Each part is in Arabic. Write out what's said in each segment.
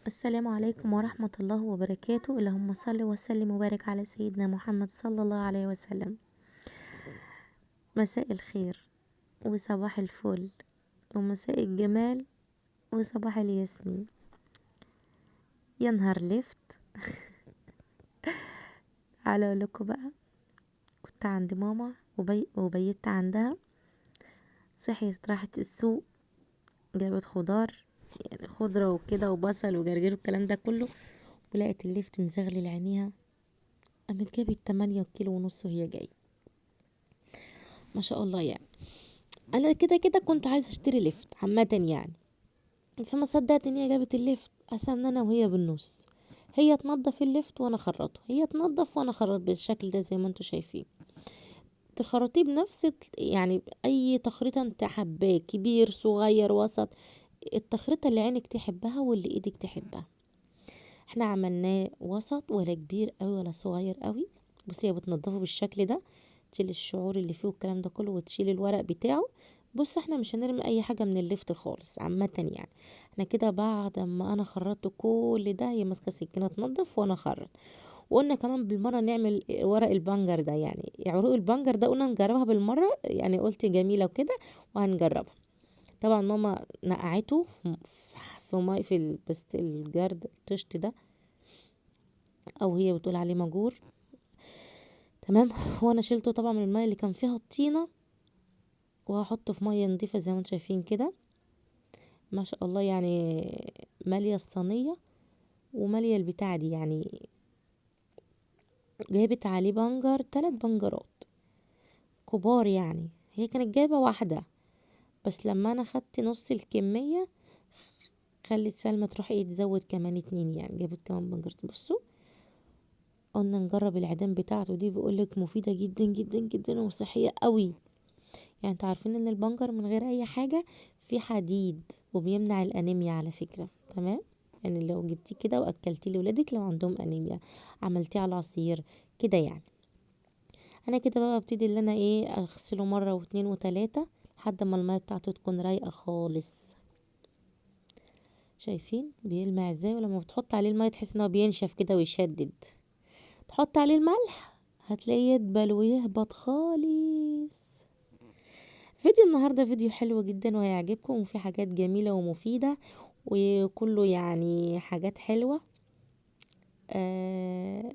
السلام عليكم ورحمة الله وبركاته. اللهم صل وسلم وبارك على سيدنا محمد صلى الله عليه وسلم. مساء الخير وصباح الفل ومساء الجمال وصباح الياسمين. يا نهار لفت. تعالوا اقول لكم بقى، كنت عند ماما وبيت عندها. صحيت راحت السوق، جابت خضار، يعني خضرة وكده وبصل وجرجير والكلام ده كله، ولقت اللفت مزغلل عينيها. قامت جابت 8 كيلو ونص وهي جايه. ما شاء الله يعني. انا كده كده كنت عايزه اشتري لفت عامه يعني، فما صدقت ان هي جابت اللفت. قسمنا انا وهي بالنص، هي تنظف اللفت وانا اخرطه، هي تنظف وانا اخرط بالشكل ده زي ما انتوا شايفين. تخرطيه بنفس يعني اي تخريطه انت حباه، كبير صغير وسط، التخريطه اللي عينك تحبها واللي ايدك تحبها. احنا عملناه وسط، ولا كبير قوي ولا صغير قوي. بصي هي بتنضفه بالشكل ده، تشيل الشعور اللي فيه والكلام ده كله وتشيل الورق بتاعه. بص احنا مش هنرمي اي حاجه من اللفت خالص عامه يعني. احنا كده بعد ما انا خرطت كل ده، هي ماسكه سكينه تنضف وانا خرط. وقلنا كمان بالمره نعمل ورق البنجر ده، يعني عروق البنجر ده قلنا نجربها بالمره، يعني قلت جميله وكده وهنجربها. طبعا ماما نقعته في مي في بس الجرد الطشت ده، او هي بتقول عليه مجور. تمام. وانا شلته طبعا من الميه اللي كان فيها الطينه، وهحطه في ميه نضيفه زي ما انتم شايفين كده. ما شاء الله يعني، ماليه الصينيه وماليه البتاعه دي يعني. جايبت عليه بنجر، 3 بنجرات كبار يعني. هي كانت جايبه واحده بس، لما انا خدت نص الكميه خلت سلمى تروح تزود كمان 2، يعني جابت كمان بنجرتين. بصوا، قلنا نجرب العيدان بتاعته دي، بيقولك مفيده جدا جدا جدا وصحيه قوي. يعني انتوا عارفين ان البنجر من غير اي حاجة فيه حديد وبيمنع الانيميا على فكرة. تمام. يعني لو جبتيه كده واكلتيه لولادك لو عندهم انيميا، عملتيه على عصير كده يعني. انا كده بقى ابتدي ان انا اغسله مرة واتنين وتلاتة لحد ما المية بتاعته تكون رايقة خالص. شايفين بيلمع ازاي؟ ولما بتحط عليه المية تحس ان هو بينشف كده ويشدد. تحط عليه الملح هتلاقيه يدبل ويهبط خالص. فيديو النهاردة فيديو حلو جدا وهيعجبكم، وفي حاجات جميلة ومفيدة وكله يعني حاجات حلوة. آه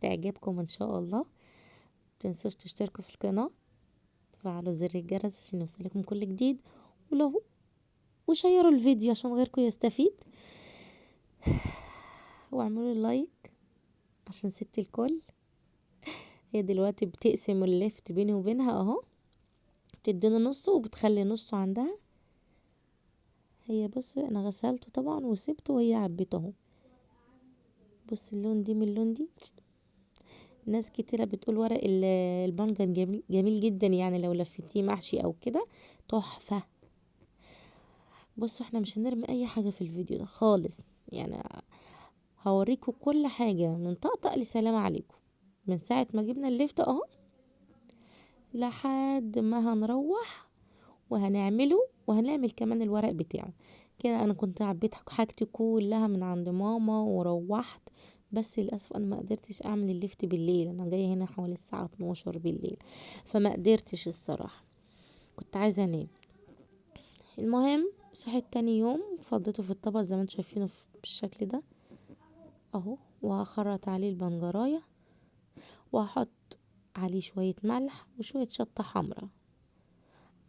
تعجبكم ان شاء الله. متنسوش تشتركوا في القناة، تفعلوا زر الجرس عشان يوصلكم كل جديد، ولو وشيروا الفيديو عشان غيركم يستفيد، واعملوا لايك عشان ست الكل. هي دلوقتي بتقسم الليفت بيني وبينها اهو، بتدينا نصه وبتخلي نصه عندها. هي بص انا غسلته طبعا وسبته وهي عبيته اهو. بص اللون دي من اللون دي. ناس كتيرة بتقول ورق البنجر جميل, جميل جدا، يعني لو لفتيه محشي او كده تحفة. بصوا احنا مش هنرمي اي حاجة في الفيديو ده خالص يعني. هوريكم كل حاجة من طقطق لسلام عليكم، من ساعة ما جبنا الليفت اهو لحد ما هنروح وهنعمله، وهنعمل كمان الورق بتاعه كده. انا كنت عبيت حاجتي كلها من عند ماما وروحت، بس للاسف انا ما قدرتش اعمل الليفت بالليل. انا جايه هنا حوالي الساعه 12 بالليل، فما قدرتش الصراحه، كنت عايزه انام. المهم صحيت تاني يوم فضيته في الطبق زي ما انتم شايفينه بالشكل ده اهو، وهخرط عليه البنجرايه، وهحط عليه شويه ملح وشويه شطه حمراء.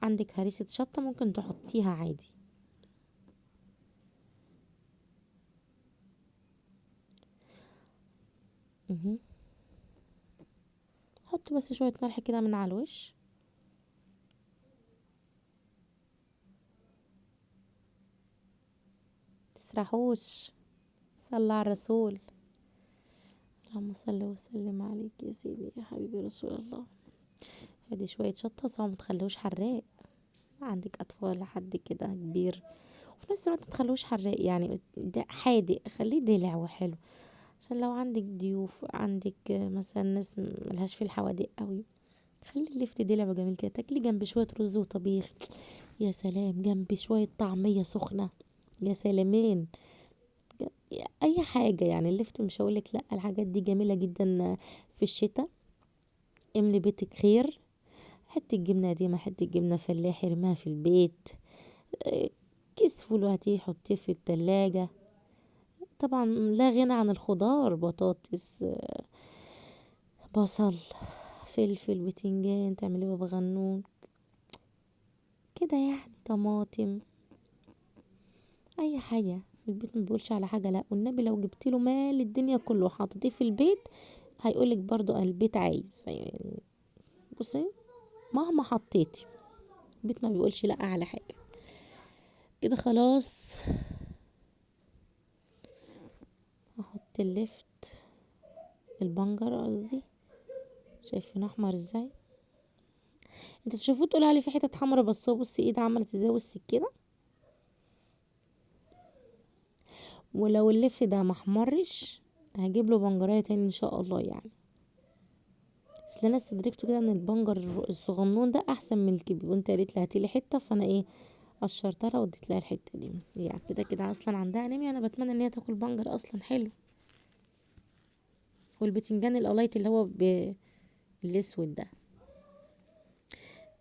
عندك هريسه شطه ممكن تحطيها عادي. مهم. حط بس شوية ملح كده من على الوش. تسرحوش، صلى على الرسول. اللهم صل وسلم عليك يا سيدي يا حبيبي رسول الله. ادي شوية شطة طبعا متخلوش حراق، عندك اطفال لحد كده كبير، وفي نفس الوقت متخلوش حراق يعني ده حادق، خليه دلع وحلو. عشان لو عندك ضيوف، عندك مثلا ناس ملهاش في الحوادق قوي، خلي اللفت دلع وجميل كده. تاكلي جنب شوية رز وطبيخ، يا سلام، جنب شوية طعمية سخنة، يا سلامين. اي حاجه يعني. اللفت مش هقولك لا، الحاجات دي جميله جدا في الشتاء. املي بيتك خير. حتى الجبنه قديمه، حتى الجبنه فلاحي ارميها في البيت. آه، كيس فول وهاتيه حطيه في التلاجة. طبعا لا غنى عن الخضار، بطاطس، بصل، فلفل، بتنجان، تعملي بابا غنون كده يعني، طماطم، اي حاجه. البيت ما بيقولش على حاجه لا، والنبي لو جبت له مال الدنيا كله حاططيه في البيت هيقولك برضو البيت عايز يعني. بصي مهما حطيتي البيت ما بيقولش لا على حاجه. كده خلاص. هحط اللفت، البنجر قصدي. شايفين احمر ازاي؟ انت تشوفوه تقول عليه في حتت حمرا، بس هو بصي ايده عملت ازاي والسكينه. ولو اللفت ده محمرش هجيب له بنجرية تاني ان شاء الله يعني. اصل انا استدركت كده ان البنجر الصغنون ده احسن من الكبير، وانت قالت لي هاتيلي حته، فانا ايه قشرتها واديت لها الحته دي. يعني كده كده اصلا عندها انيميا، انا بتمنى ان هي تاكل بنجر اصلا حلو. والبتنجان القلايط اللي هو الاسود ده،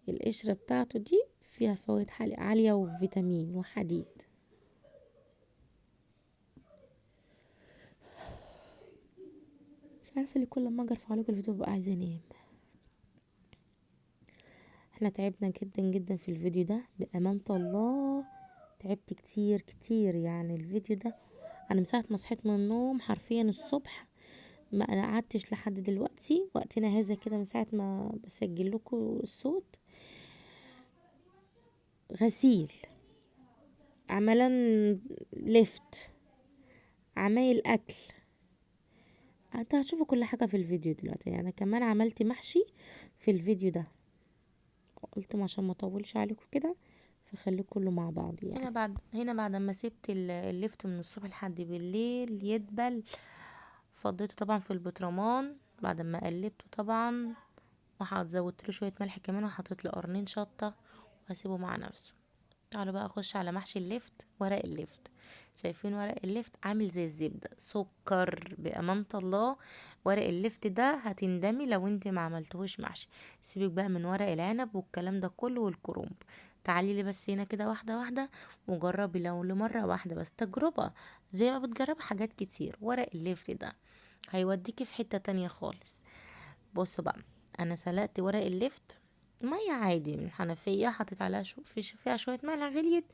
القشره بتاعته دي فيها فوائد عاليه وفيتامين وحديد. مش عارفه ليه كل ما اجي ارفع لكم الفيديو ببقى عايزه انام. احنا تعبنا جدا جدا في الفيديو ده بأمانة الله. تعبت كتير كتير يعني. الفيديو ده انا من ساعة ما صحيت من النوم حرفيا الصبح، ما انا قعدتش لحد دلوقتي وقتنا هذا كده من ساعة ما بسجل لكم الصوت. غسيل، عملا لفت، عمايل اكل. انت هتشوفوا كل حاجة في الفيديو دلوقتي يعني. انا كمان عملت محشي في الفيديو ده، قلت عشان ما اطولش عليكم كده فخليه كله مع بعض يعني. هنا بعد ما سبت اللفت من الصبح لحد بالليل يدبل، فضيته طبعا في البطرمان بعد ما قلبته طبعا، زودت له شويه ملح كمان، وحطيت له قرنين شطه وهسيبه مع نفسه. تعالوا بقى اخش على محشي اللفت. ورق اللفت، شايفين ورق اللفت عامل زي الزبده سكر بامانه الله. ورق اللفت ده هتندمي لو انت ما عملتهوش محشي. سيبك بقى من ورق العنب والكلام ده كله والكرنب. تعالي لي بس هنا كده واحده واحده وجربي، لو لمره واحده بس تجربه زي ما بتجربي حاجات كتير. ورق اللفت ده هيوديكي في حته تانية خالص. بصوا بقى، انا سلقت ورق اللفت ميه عادي من الحنفيه، حطيت عليها فيها شويه ملح غليت،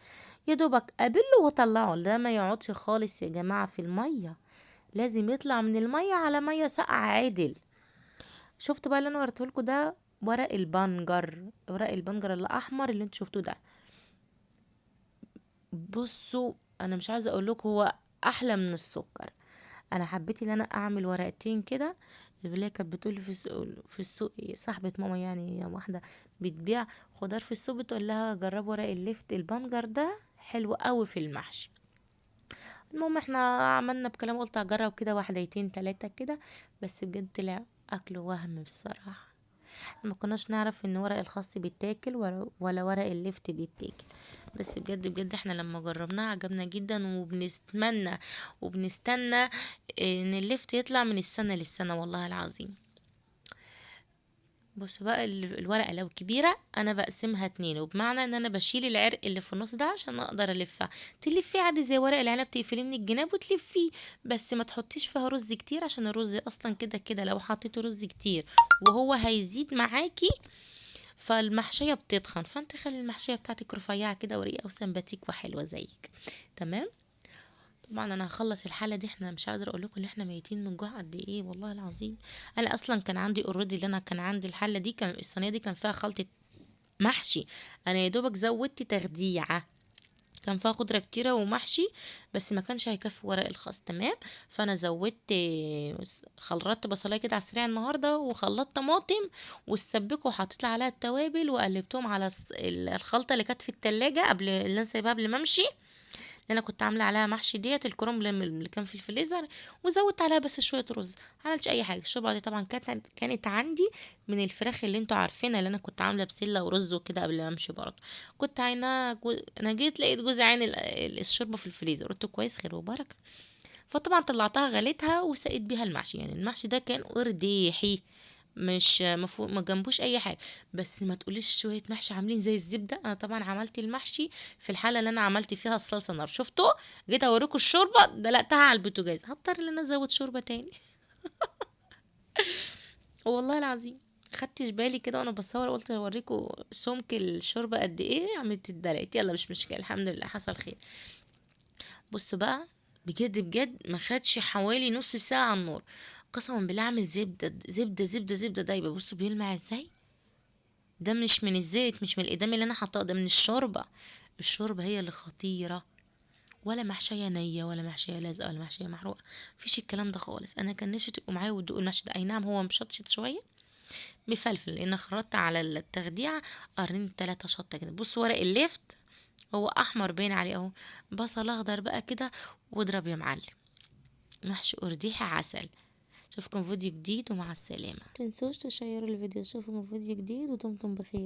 يا دوبك ابله واطلعه. ده ما يقعدش خالص يا جماعه في الميه، لازم يطلع من الميه على ميه ساقعه عادل. شفت بقى اللي انا وريتهولكوا ده؟ ورق البنجر، ورق البنجر الاحمر اللي انتوا شفتوه ده. بصوا انا مش عايزه اقول لكم هو احلى من السكر. انا حبيت ان انا اعمل ورقتين كده. اللي كانت بتقولي في السوق صاحبة ماما يعني، هي واحدة بتبيع خضار في السوق، بتقول لها جربوا ورق اللفت البنجر ده حلو قوي في المحشي. المهم احنا عملنا بكلام، قلت اجرب كده واحدتين تلاتة كده، بس بجد طلع اكله وهم بصراحة. ما كناش نعرف ان ورق الخاص بيتاكل ولا ورق اللفت بيتاكل، بس بجد بجد احنا لما جربناه عجبنا جدا، وبنستنى ان اللفت يطلع من السنة للسنة والله العظيم. بص بقى الورقة لو كبيرة انا بقسمها 2، وبمعنى ان انا بشيل العرق اللي في النص ده عشان اقدر الفها. تلفيه عادي زي ورق العنب، تقفليه من الجناب وتلفيه، بس ما تحطيش فيها رز كتير عشان الرز اصلا كده كده لو حطيته رز كتير وهو هيزيد معاكي فالمحشية بتتخن. فانت خلي المحشية بتاعتك رفيعة كده ورقيقة وسمباتيك وحلوة زيك. تمام. طبعا انا هخلص الحالة دي، احنا مش قادرة اقول لكم ان احنا ميتين من جوع قد ايه والله العظيم. انا اصلا كان عندي اوريدي، اللي انا كان عندي الحلة دي، كان الصينية دي كان فيها خلطة محشي. انا يا دوبك زودت تخديعة، كان فيها خضرة كتيرة ومحشي، بس ما كانش هيكفي ورق الخاص. تمام. فانا زودت، خلطت بصلايه كده على السريع النهارده، وخلطت طماطم والسبك، وحطيت عليها التوابل وقلبتهم على الخلطه اللي كانت في التلاجة قبل، اللي انا سايباها قبل ما امشي، اللي انا كنت عامله عليها محشي ديت الكرنب اللي كان في الفريزر. وزودت عليها بس شويه رز، عملتش اي حاجه. الشوربه دي طبعا كانت عندي من الفراخ اللي انتوا عارفينها، اللي انا كنت عامله بسله ورز وكده قبل ما امشي برضه. كنت عينها انا جيت لقيت جوز عين الشوربه في الفريزر، قلت كويس خير وبركه. فطبعا طلعتها غليتها وسقيت بيها المحشي. يعني المحشي ده كان ارداحي، مش مفهوم ما جنبوش اي حاجه. بس ما تقوليش شويه محشي عاملين زي الزبده. انا طبعا عملت المحشي في الحاله اللي انا عملت فيها الصلصه نار. شفتوا؟ جيت اوريكم الشوربه دلقتها على البوتاجاز، هضطر ان انا ازود شوربه تاني. والله العظيم خدتش بالي كده وانا بصور، قلت اوريكم سمك الشوربه قد ايه، عملت اتدلقت. يلا مش مشكله، الحمد لله حصل خير. بصوا بقى، بجد بجد ما خدش حوالي نص ساعه على النار. قسما بالله عامل زبده زبده زبده زبده دايبه. بصوا بيلمع ازاي. ده مش من الزيت، مش من الإدام اللي انا حطاه، ده من الشوربه. الشوربه هي اللي خطيره. ولا محشيه نيه ولا محشيه لازقه ولا محشيه محروقه، مفيش الكلام ده خالص. انا كان نفسي تبقوا معايا وتدوقوا المحشي ده. اي نعم هو مشطشط شويه بفلفل، لان خرطت على التخديعه قرن 3 شطه كده. بص ورق الليفت هو احمر باين عليه اهو، بصل اخضر بقى كده، واضرب يا معلم. محشي ارديحي عسل. اشوفكم فيديو جديد ومع السلامه. متنسوش تشيروا الفيديو. اشوفكم فيديو جديد ودمتم بخير.